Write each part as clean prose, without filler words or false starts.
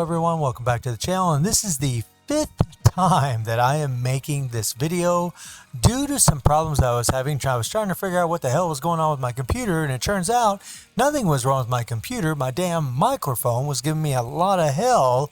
everyone, welcome back to the channel, and this is the fifth time that I am making this video due to some problems I was having. I was trying to figure out what the hell was going on with my computer, and it turns out nothing was wrong with my computer. My damn microphone was giving me a lot of hell,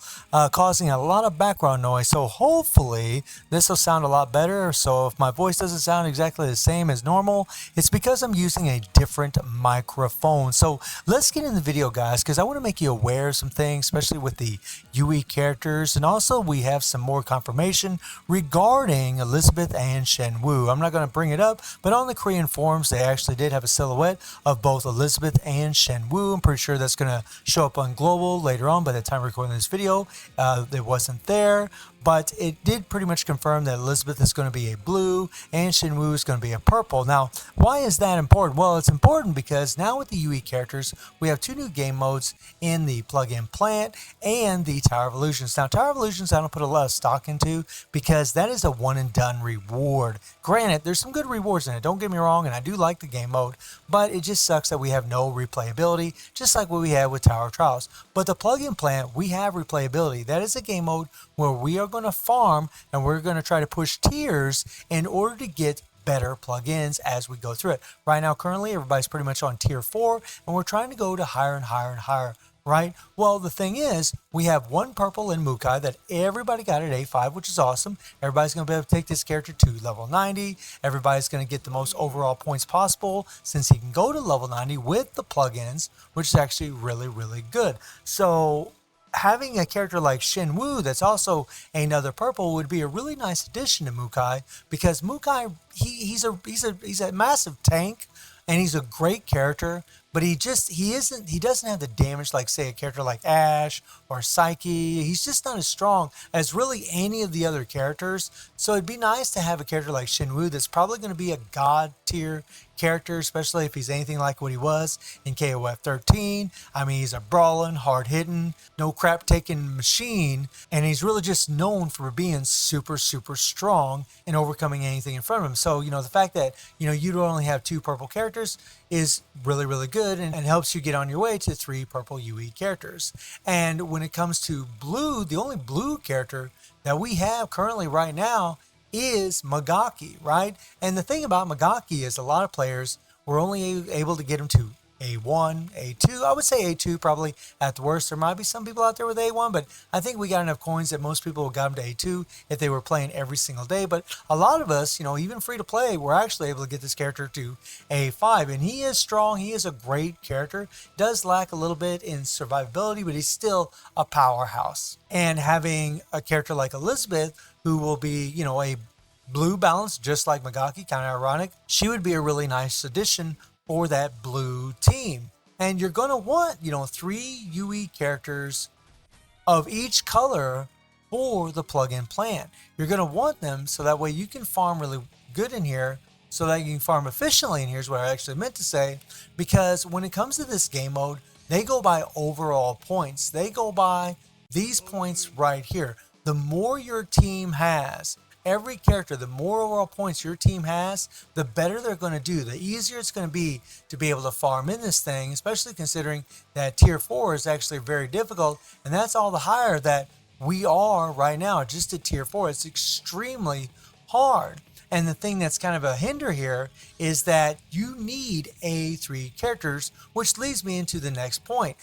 causing a lot of background noise. So hopefully this will sound a lot better. So if my voice doesn't sound exactly the same as normal, it's because I'm using a different microphone. So let's get in the video, guys, because I want to make you aware of some things, especially with the UE characters, and also we have some more confirmation regarding Elizabeth and Shenwu. I'm not going to bring it up, but on the Korean forums they actually did have a silhouette of both Elizabeth and Shenwu. I'm pretty sure that's going to show up on Global later on. By the time I'm recording this video, it wasn't there, but it did pretty much confirm that Elizabeth is going to be a blue and Shenwu is going to be a purple. Now, why is that important? Well, it's important because now with the UE characters, we have two new game modes in the plug-in plant and the Tower of Illusions. Now, Tower of Illusions I don't put a lot of stock into because that is a one-and-done reward. Granted, there's some good rewards in it, don't get me wrong, and I do like the game mode, but it just sucks that we have no replayability, just like what we had with Tower of Trials. But the plug-in plant, we have replayability. That is a game mode where we are going to farm and we're going to try to push tiers in order to get better plugins as we go through it. Right now, currently, everybody's pretty much on tier 4, and we're trying to go to higher and higher and higher, right? Well, the thing is, we have one purple in Mukai that everybody got at A5, which is awesome. Everybody's going to be able to take this character to level 90. Everybody's going to get the most overall points possible since he can go to level 90 with the plugins, which is actually really, really good. So having a character like Shenwu that's also another purple would be a really nice addition to Mukai, because Mukai, he's a massive tank and he's a great character, but he doesn't have the damage like, say, a character like Ashe or Psyche. He's just not as strong as really any of the other characters. So it'd be nice to have a character like Shenwu that's probably going to be a god tier character, especially if he's anything like what he was in KOF 13. I mean, he's a brawling, hard-hitting, no crap-taking machine, and he's really just known for being super, super strong and overcoming anything in front of him. So, the fact that, you only have 2 purple characters is really, really good and helps you get on your way to 3 purple UE characters. And when it comes to blue, the only blue character that we have currently right now is Magaki, right? And the thing about Magaki is a lot of players were only able to get him to A1, A2. I would say A2 probably at the worst. There might be some people out there with A1, but I think we got enough coins that most people got him to A2 if they were playing every single day. But a lot of us, even free to play, were actually able to get this character to A5. And he is strong. He is a great character. Does lack a little bit in survivability, but he's still a powerhouse. And having a character like Elizabeth, who will be, a blue balance, just like Magaki, kind of ironic, she would be a really nice addition for that blue team. And you're going to want, 3 UE characters of each color for the plug-in plant. You're going to want them so that way you can farm really good in here, so that you can farm efficiently. And here's what I actually meant to say, because when it comes to this game mode, they go by overall points. They go by these points right here. The more your team has, every character, the more overall points your team has, the better they're going to do. The easier it's going to be able to farm in this thing, especially considering that tier 4 is actually very difficult, and that's all the higher that we are right now, just at tier 4. It's extremely hard. And the thing that's kind of a hinder here is that you need A3 characters, which leads me into the next point.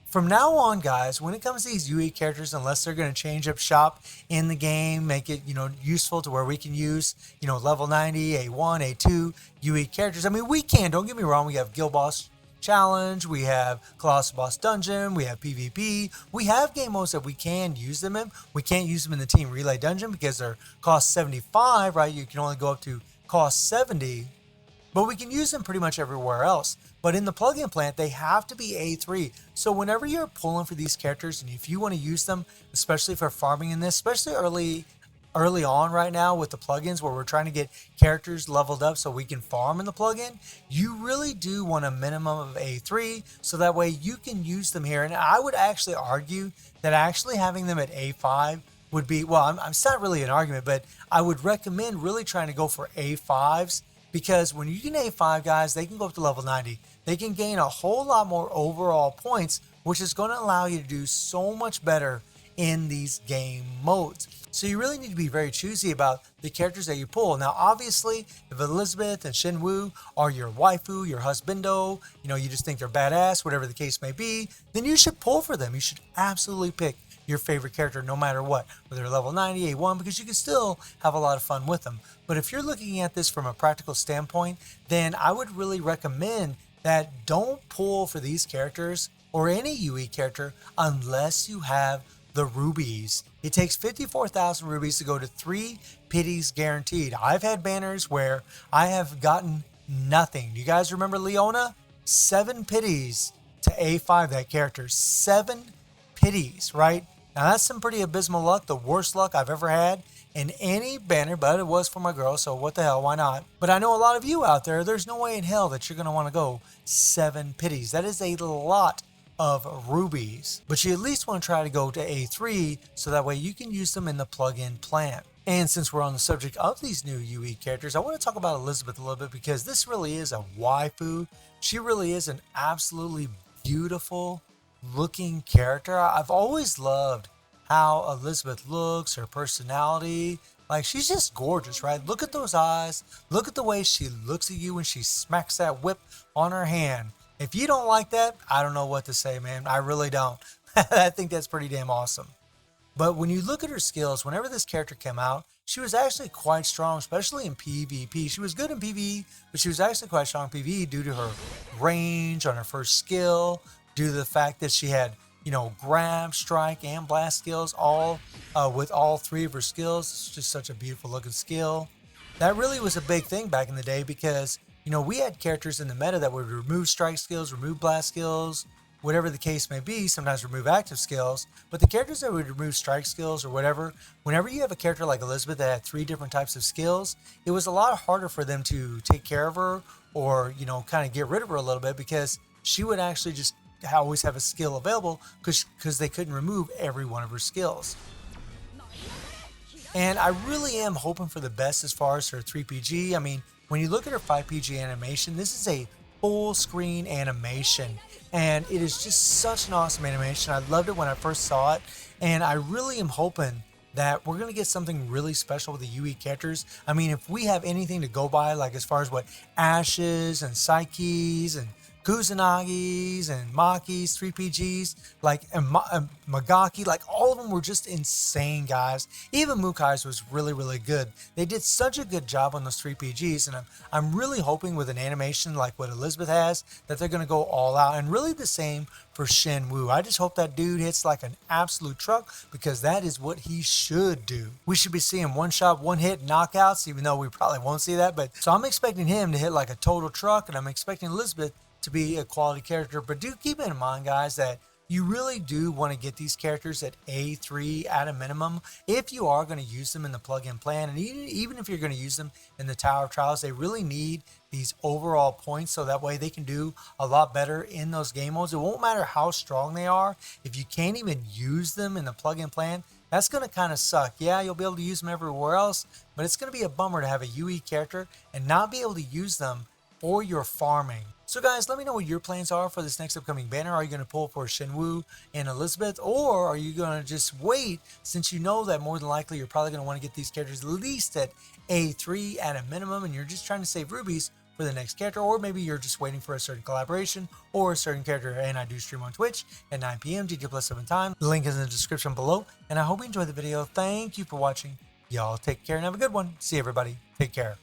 From now on, guys, when it comes to these UE characters, unless they're going to change up shop in the game, make it, useful to where we can use, level 90, A1, A2 UE characters. I mean, we can, don't get me wrong, we have Guild Boss Challenge, we have Colossal Boss Dungeon, we have PvP, we have game modes that we can use them in. We can't use them in the Team Relay Dungeon because they're cost 75, right? You can only go up to cost 70. But we can use them pretty much everywhere else. But in the plug-in plant, they have to be A3. So whenever you're pulling for these characters, and if you want to use them, especially for farming in this, especially early on right now with the plugins where we're trying to get characters leveled up so we can farm in the plugin, you really do want a minimum of A3 so that way you can use them here. And I would actually argue that actually having them at A5 would be, well, it's not really an argument, but I would recommend really trying to go for A5s. Because when you get A5 guys, they can go up to level 90. They can gain a whole lot more overall points which is going to allow you to do so much better in these game modes. So you really need to be very choosy about the characters that you pull. Now, obviously, if Elizabeth and Shenwu are your waifu, your husbando, you just think they're badass, whatever the case may be, then you should pull for them. You should absolutely pick your favorite character no matter what, whether they're level 90, A1, because you can still have a lot of fun with them. But if you're looking at this from a practical standpoint, then I would really recommend that don't pull for these characters or any UE character unless you have the rubies. It takes 54,000 rubies to go to 3 pities guaranteed. I've had banners where I have gotten nothing. Do you guys remember Leona? 7 pities to A5, that character. 7 pities, right? Now that's some pretty abysmal luck, the worst luck I've ever had in any banner, but it was for my girl, so what the hell, why not? But I know a lot of you out there, there's no way in hell that you're going to want to go 7 pities. That is a lot of rubies, but you at least want to try to go to A3 so that way you can use them in the plug-in plan. And since we're on the subject of these new UE characters, I want to talk about Elizabeth a little bit because this really is a waifu. She really is an absolutely beautiful looking character. I've always loved how Elizabeth looks, her personality. Like, she's just gorgeous, right? Look at those eyes. Look at the way she looks at you when she smacks that whip on her hand. If you don't like that, I don't know what to say, man. I really don't. I think that's pretty damn awesome. But when you look at her skills, whenever this character came out, she was actually quite strong, especially in PvP. She was good in PvE, but she was actually quite strong in PvE due to her range on her first skill, due to the fact that she had, grab, strike, and blast skills, all with all 3 of her skills. It's just such a beautiful looking skill. That really was a big thing back in the day because we had characters in the meta that would remove strike skills, remove blast skills, whatever the case may be, sometimes remove active skills. But the characters that would remove strike skills or whatever, whenever you have a character like Elizabeth that had 3 different types of skills, it was a lot harder for them to take care of her or, kind of get rid of her a little bit because she would actually just always have a skill available because they couldn't remove every one of her skills. And I really am hoping for the best as far as her 3PG. I mean, when you look at her 5PG animation, this is a full screen animation and it is just such an awesome animation. I loved it when I first saw it, and I really am hoping that we're going to get something really special with the UE characters. I mean, if we have anything to go by, like as far as what Ashes and Psyches and Kusanagis and Makis, 3PGs, like and Magaki, like all of them were just insane, guys. Even Mukai's was really, really good. They did such a good job on those 3PGs, and I'm really hoping with an animation like what Elizabeth has that they're going to go all out, and really the same for Shenwu. I just hope that dude hits like an absolute truck because that is what he should do. We should be seeing one-shot, one-hit knockouts, even though we probably won't see that. But so I'm expecting him to hit like a total truck, and I'm expecting Elizabeth to be a quality character. But do keep in mind, guys, that you really do want to get these characters at A3 at a minimum if you are going to use them in the plug-in plan. And even if you're going to use them in the Tower of Trials, they really need these overall points so that way they can do a lot better in those game modes. It won't matter how strong they are. If you can't even use them in the plug-in plan, that's going to kind of suck. Yeah, you'll be able to use them everywhere else, but it's going to be a bummer to have a UE character and not be able to use them for your farming. So guys, let me know what your plans are for this next upcoming banner. Are you going to pull for Shenwu and Elizabeth, or are you going to just wait, since you know that more than likely you're probably going to want to get these characters at least at A3 at a minimum, and you're just trying to save rubies for the next character, or maybe you're just waiting for a certain collaboration or a certain character. And I do stream on Twitch at 9 p.m. GT+7 time. The link is in the description below, and I hope you enjoyed the video. Thank you for watching. Y'all take care and have a good one. See everybody. Take care.